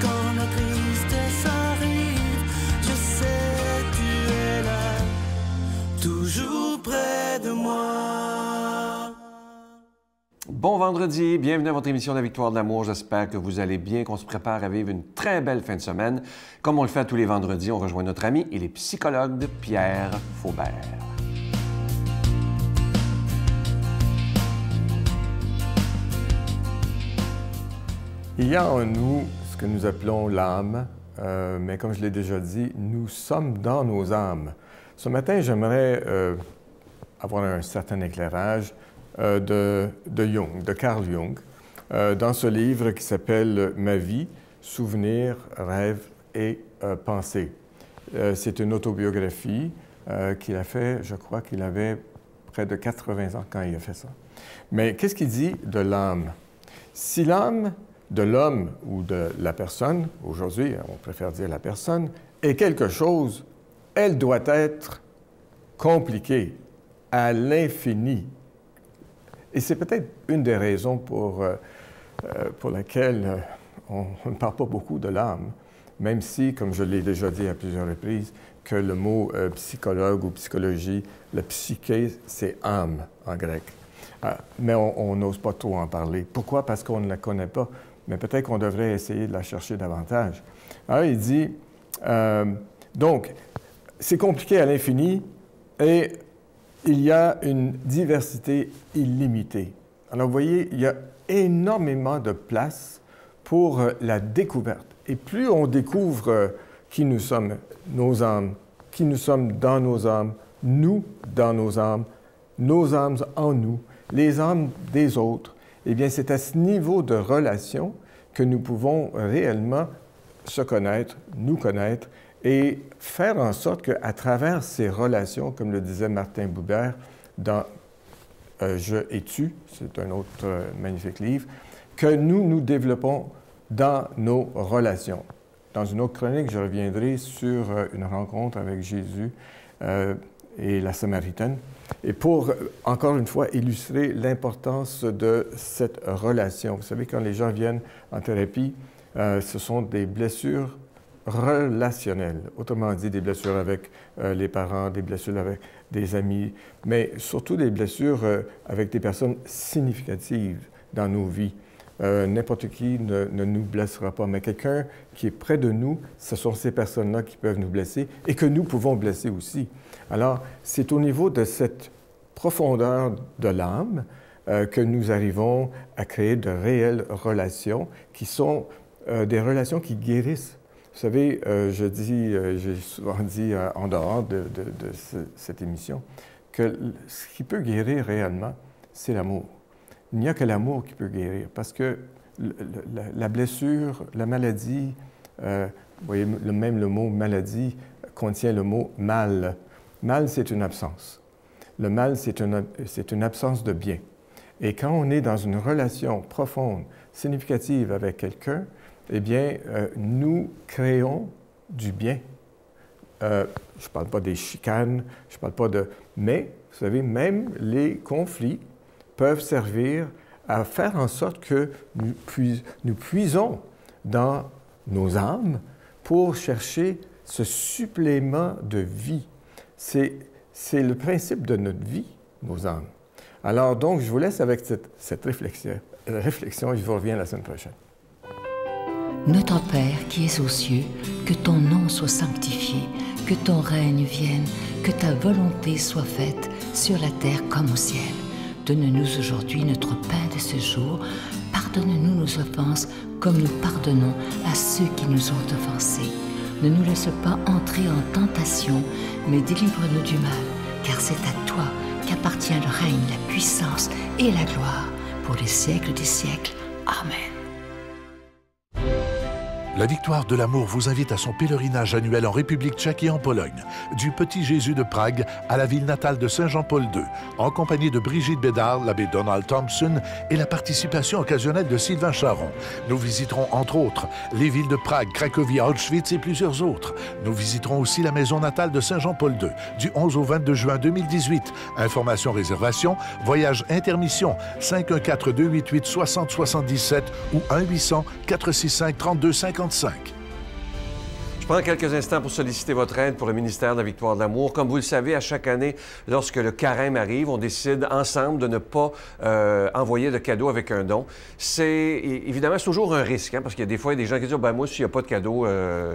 quand la tristesse arrive, je sais tu es là, toujours près de moi. Bon vendredi, bienvenue à votre émission de la Victoire de l'amour. J'espère que vous allez bien, qu'on se prépare à vivre une très belle fin de semaine. Comme on le fait tous les vendredis, on rejoint notre ami, il est psychologue Pierre Faubert. Il y a en nous ce que nous appelons l'âme, mais comme je l'ai déjà dit, nous sommes dans nos âmes. Ce matin, j'aimerais avoir un certain éclairage de Jung, de Carl Jung, dans ce livre qui s'appelle « Ma vie, souvenirs, rêves et pensées ». C'est une autobiographie qu'il a fait, je crois qu'il avait près de 80 ans quand il a fait ça. Mais qu'est-ce qu'il dit de l'âme? Si l'âme de l'homme ou de la personne, aujourd'hui on préfère dire la personne, est quelque chose, elle doit être compliquée à l'infini. Et c'est peut-être une des raisons pour laquelle on ne parle pas beaucoup de l'âme, même si, comme je l'ai déjà dit à plusieurs reprises, que le mot psychologue ou psychologie, le psyché, c'est âme en grec. Mais on n'ose pas trop en parler. Pourquoi? Parce qu'on ne la connaît pas. Mais peut-être qu'on devrait essayer de la chercher davantage. Alors, il dit, donc, c'est compliqué à l'infini et il y a une diversité illimitée. Alors, vous voyez, il y a énormément de place pour la découverte. Et plus on découvre qui nous sommes, nos âmes, qui nous sommes dans nos âmes, nous dans nos âmes en nous, les âmes des autres, eh bien, c'est à ce niveau de relation que nous pouvons réellement se connaître, nous connaître et faire en sorte qu'à travers ces relations, comme le disait Martin Buber dans Je et tu, c'est un autre magnifique livre, que nous développons dans nos relations. Dans une autre chronique, je reviendrai sur une rencontre avec Jésus et la Samaritaine. Et pour, encore une fois, illustrer l'importance de cette relation. Vous savez, quand les gens viennent en thérapie, ce sont des blessures relationnelles. Autrement dit, des blessures avec les parents, des blessures avec des amis, mais surtout des blessures avec des personnes significatives dans nos vies. N'importe qui ne nous blessera pas, mais quelqu'un qui est près de nous, ce sont ces personnes-là qui peuvent nous blesser et que nous pouvons blesser aussi. Alors, c'est au niveau de cette profondeur de l'âme que nous arrivons à créer de réelles relations qui sont des relations qui guérissent. Vous savez, j'ai souvent dit en dehors de cette émission que ce qui peut guérir réellement, c'est l'amour. Il n'y a que l'amour qui peut guérir, parce que la blessure, la maladie, vous voyez, même le mot « maladie » contient le mot « mal ». Mal, c'est une absence. Le mal, c'est une absence de bien. Et quand on est dans une relation profonde, significative avec quelqu'un, eh bien, nous créons du bien. Je ne parle pas des chicanes, je ne parle pas de... Mais, vous savez, même les conflits peuvent servir à faire en sorte que nous puisons dans nos âmes pour chercher ce supplément de vie. C'est le principe de notre vie, nos âmes. Alors donc, je vous laisse avec cette réflexion et je vous reviens la semaine prochaine. Notre Père qui es aux cieux, que ton nom soit sanctifié, que ton règne vienne, que ta volonté soit faite sur la terre comme au ciel. Donne-nous aujourd'hui notre pain de ce jour. Pardonne-nous nos offenses comme nous pardonnons à ceux qui nous ont offensés. Ne nous laisse pas entrer en tentation, mais délivre-nous du mal, car c'est à toi qu'appartient le règne, la puissance et la gloire pour les siècles des siècles. Amen. La Victoire de l'amour vous invite à son pèlerinage annuel en République tchèque et en Pologne, du Petit Jésus de Prague à la ville natale de Saint-Jean-Paul II, en compagnie de Brigitte Bédard, l'abbé Donald Thompson et la participation occasionnelle de Sylvain Charon. Nous visiterons entre autres les villes de Prague, Cracovie, Auschwitz et plusieurs autres. Nous visiterons aussi la maison natale de Saint-Jean-Paul II, du 11 au 22 juin 2018. Informations, réservations, voyage intermission, 514-288-6077 ou 1-800-465-3250. 55. Je prends quelques instants pour solliciter votre aide pour le ministère de la Victoire de l'Amour. Comme vous le savez, à chaque année, lorsque le carême arrive, on décide ensemble de ne pas envoyer de cadeau avec un don. Évidemment, c'est toujours un risque, hein, parce qu'il y a des fois, il y a des gens qui disent « Ben moi, s'il n'y a pas de cadeau,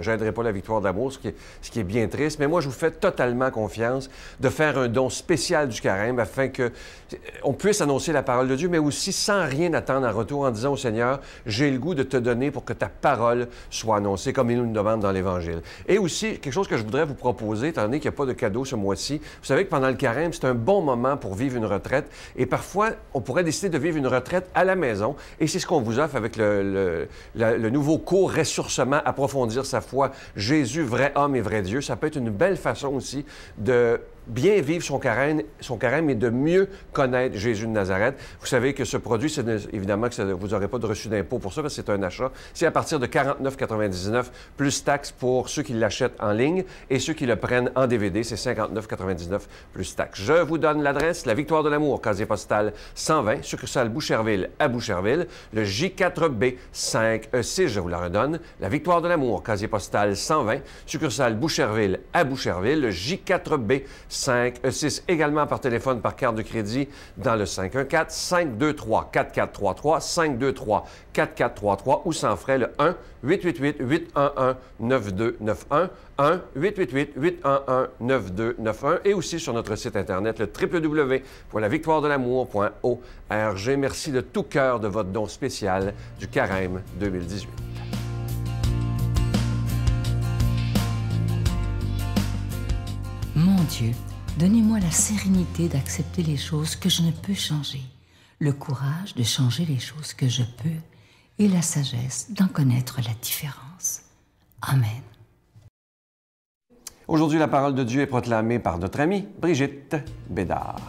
j'aiderai pas la Victoire de l'Amour », ce qui est bien triste. Mais moi, je vous fais totalement confiance de faire un don spécial du carême afin qu'on puisse annoncer la parole de Dieu, mais aussi sans rien attendre en retour en disant au Seigneur « J'ai le goût de te donner pour que ta parole soit annoncée comme il nous le demande dans l'Évangile. » Et aussi, quelque chose que je voudrais vous proposer, étant donné qu'il n'y a pas de cadeau ce mois-ci, vous savez que pendant le carême, c'est un bon moment pour vivre une retraite. Et parfois, on pourrait décider de vivre une retraite à la maison. Et c'est ce qu'on vous offre avec le nouveau cours Ressourcement, approfondir sa foi, Jésus, vrai homme et vrai Dieu. Ça peut être une belle façon aussi de bien vivre son carême et de mieux connaître Jésus de Nazareth. Vous savez que ce produit, évidemment que vous n'aurez pas de reçu d'impôt pour ça, parce que c'est un achat. C'est à partir de 49,99 plus taxes pour ceux qui l'achètent en ligne et ceux qui le prennent en DVD, c'est 59,99 plus taxes. Je vous donne l'adresse, la Victoire de l'Amour, casier postal 120, succursale Boucherville à Boucherville, le J4B 5E6, je vous la redonne, la Victoire de l'Amour, casier postal 120, succursale Boucherville à Boucherville, le J4B 5E6, également par téléphone, par carte de crédit dans le 514-523-4433, 523-4433 ou sans frais le 1-888-811-9291, 1-888-811-9291 et aussi sur notre site Internet, le www.lavictoiredelamour.org. Merci de tout cœur de votre don spécial du Carême 2018. Mon Dieu, donnez-moi la sérénité d'accepter les choses que je ne peux changer, le courage de changer les choses que je peux et la sagesse d'en connaître la différence. Amen. Aujourd'hui, la parole de Dieu est proclamée par notre amie Brigitte Bédard.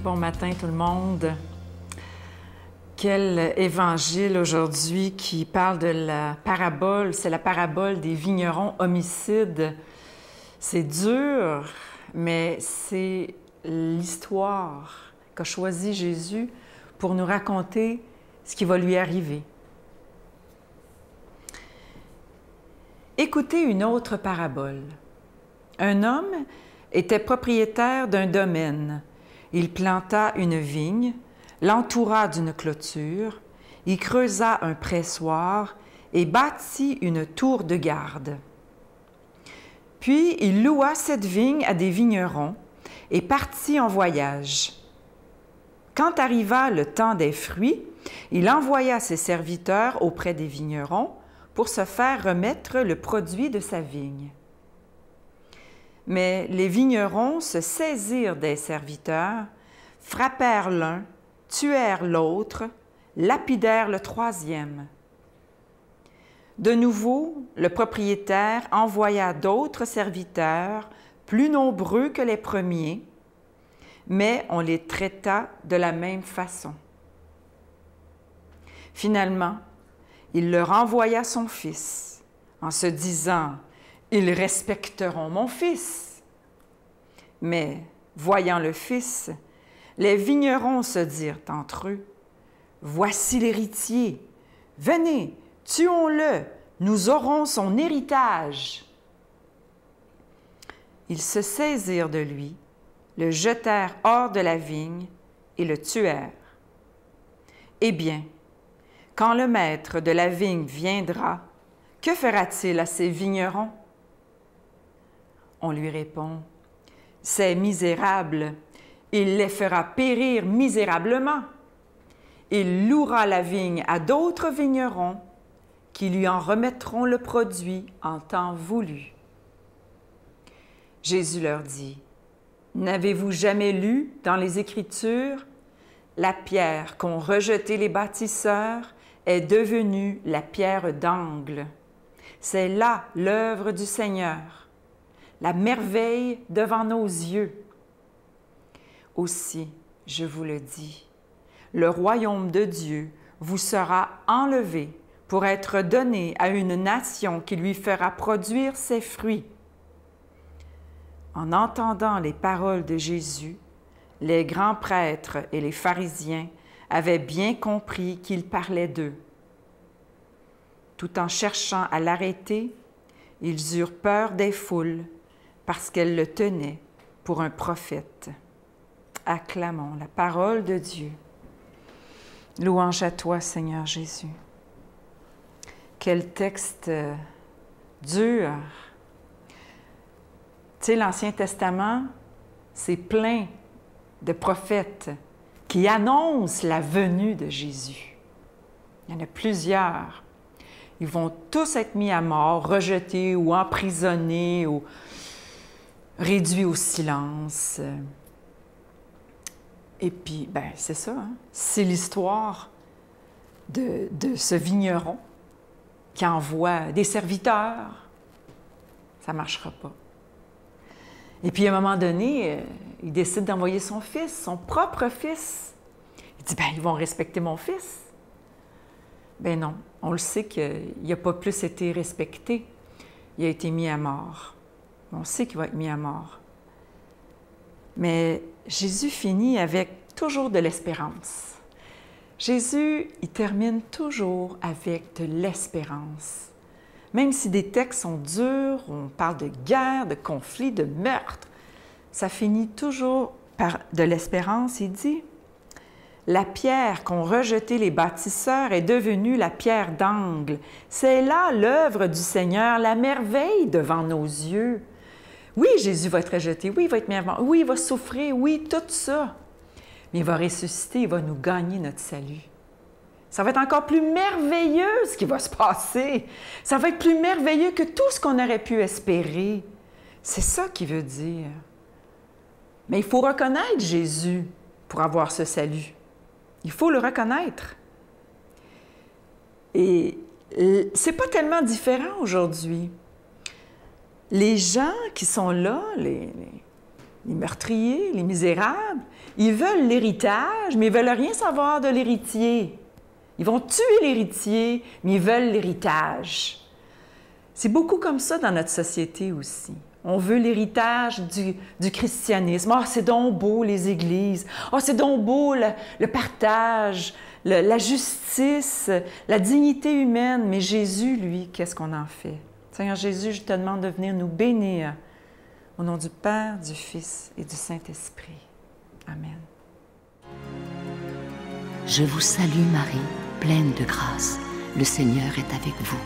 Bon matin tout le monde. Quel évangile aujourd'hui qui parle de la parabole, c'est la parabole des vignerons homicides. C'est dur, mais c'est l'histoire qu'a choisi Jésus pour nous raconter ce qui va lui arriver. Écoutez une autre parabole. Un homme était propriétaire d'un domaine. Il planta une vigne, l'entoura d'une clôture, y creusa un pressoir et bâtit une tour de garde. Puis il loua cette vigne à des vignerons et partit en voyage. Quand arriva le temps des fruits, il envoya ses serviteurs auprès des vignerons pour se faire remettre le produit de sa vigne. Mais les vignerons se saisirent des serviteurs, frappèrent l'un, tuèrent l'autre, lapidèrent le troisième. De nouveau, le propriétaire envoya d'autres serviteurs, plus nombreux que les premiers, mais on les traita de la même façon. Finalement, il leur envoya son fils, en se disant « Ils respecteront mon fils ». Mais, voyant le fils, les vignerons se dirent entre eux, « Voici l'héritier, venez, tuons-le, nous aurons son héritage. » Ils se saisirent de lui, le jetèrent hors de la vigne et le tuèrent. Eh bien, quand le maître de la vigne viendra, que fera-t-il à ces vignerons? On lui répond, « Ces misérables, il les fera périr misérablement. Il louera la vigne à d'autres vignerons qui lui en remettront le produit en temps voulu. » Jésus leur dit, « N'avez-vous jamais lu dans les Écritures, la pierre qu'ont rejetée les bâtisseurs est devenue la pierre d'angle. C'est là l'œuvre du Seigneur, la merveille devant nos yeux. Aussi, je vous le dis, le royaume de Dieu vous sera enlevé pour être donné à une nation qui lui fera produire ses fruits. » En entendant les paroles de Jésus, les grands prêtres et les pharisiens avaient bien compris qu'il parlait d'eux. Tout en cherchant à l'arrêter, ils eurent peur des foules parce qu'elles le tenaient pour un prophète. Acclamons la parole de Dieu. Louange à toi, Seigneur Jésus. Quel texte dur. Tu sais, l'Ancien Testament, c'est plein de prophètes qui annoncent la venue de Jésus. Il y en a plusieurs. Ils vont tous être mis à mort, rejetés ou emprisonnés ou réduits au silence. Et puis, ben c'est ça, hein? C'est l'histoire de ce vigneron qui envoie des serviteurs. Ça ne marchera pas. Et puis, à un moment donné, il décide d'envoyer son fils, son propre fils. Il dit, ben ils vont respecter mon fils. Ben non, on le sait qu'il n'a pas plus été respecté. Il a été mis à mort. On sait qu'il va être mis à mort. Mais Jésus finit avec toujours de l'espérance. Jésus, il termine toujours avec de l'espérance. Même si des textes sont durs, on parle de guerre, de conflit, de meurtre, ça finit toujours par de l'espérance. Il dit, « La pierre qu'ont rejetée les bâtisseurs est devenue la pierre d'angle. C'est là l'œuvre du Seigneur, la merveille devant nos yeux. » Oui, Jésus va être rejeté, oui, il va être mis à mort, oui, il va souffrir, oui, tout ça. Mais il va ressusciter, il va nous gagner notre salut. Ça va être encore plus merveilleux ce qui va se passer. Ça va être plus merveilleux que tout ce qu'on aurait pu espérer. C'est ça qu'il veut dire. Mais il faut reconnaître Jésus pour avoir ce salut. Il faut le reconnaître. Et c'est pas tellement différent aujourd'hui. Les gens qui sont là, les meurtriers, les misérables, ils veulent l'héritage, mais ils ne veulent rien savoir de l'héritier. Ils vont tuer l'héritier, mais ils veulent l'héritage. C'est beaucoup comme ça dans notre société aussi. On veut l'héritage du christianisme. « Ah, c'est donc beau, les églises. Ah, c'est donc beau, le partage, la justice, la dignité humaine. » Mais Jésus, lui, qu'est-ce qu'on en fait? Seigneur Jésus, je te demande de venir nous bénir. Au nom du Père, du Fils et du Saint-Esprit. Amen. Je vous salue Marie, pleine de grâce. Le Seigneur est avec vous.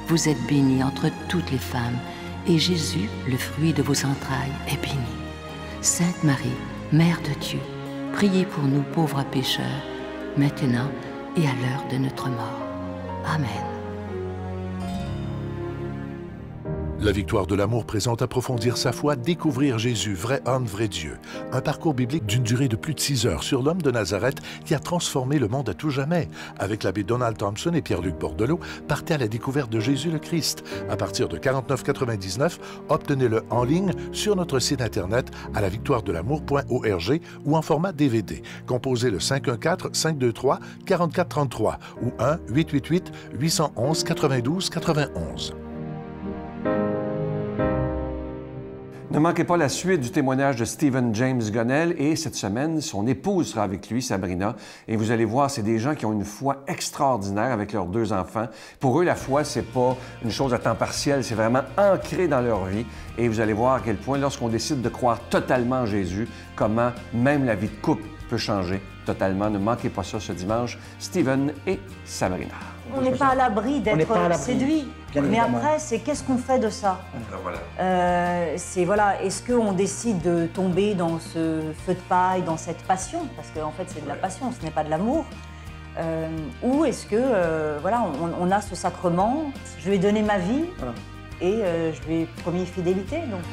Vous êtes bénie entre toutes les femmes, et Jésus, le fruit de vos entrailles, est béni. Sainte Marie, Mère de Dieu, priez pour nous pauvres pécheurs, maintenant et à l'heure de notre mort. Amen. La victoire de l'amour présente Approfondir sa foi, découvrir Jésus, vrai homme, vrai Dieu. Un parcours biblique d'une durée de plus de 6 heures sur l'homme de Nazareth qui a transformé le monde à tout jamais. Avec l'abbé Donald Thompson et Pierre-Luc Bordelot, partez à la découverte de Jésus le Christ. À partir de 49,99 $, obtenez-le en ligne sur notre site internet à lavictoiredelamour.org ou en format DVD. Composez le 514-523-4433 ou 1-888-811-92-91. Ne manquez pas la suite du témoignage de Stephen James Gonnell et cette semaine, son épouse sera avec lui, Sabrina. Et vous allez voir, c'est des gens qui ont une foi extraordinaire avec leurs 2 enfants. Pour eux, la foi, c'est pas une chose à temps partiel, c'est vraiment ancré dans leur vie. Et vous allez voir à quel point, lorsqu'on décide de croire totalement en Jésus, comment même la vie de couple peut changer totalement. Ne manquez pas ça ce dimanche. Stephen et Sabrina. On n'est pas à l'abri d'être séduit. Mais après, c'est qu'est-ce qu'on fait de ça? C'est voilà, est-ce qu'on décide de tomber dans ce feu de paille, dans cette passion? Parce qu'en fait, c'est de la passion, ce n'est pas de l'amour. Ou est-ce que, voilà, on a ce sacrement, je lui ai donné ma vie et je lui ai promis fidélité. Donc,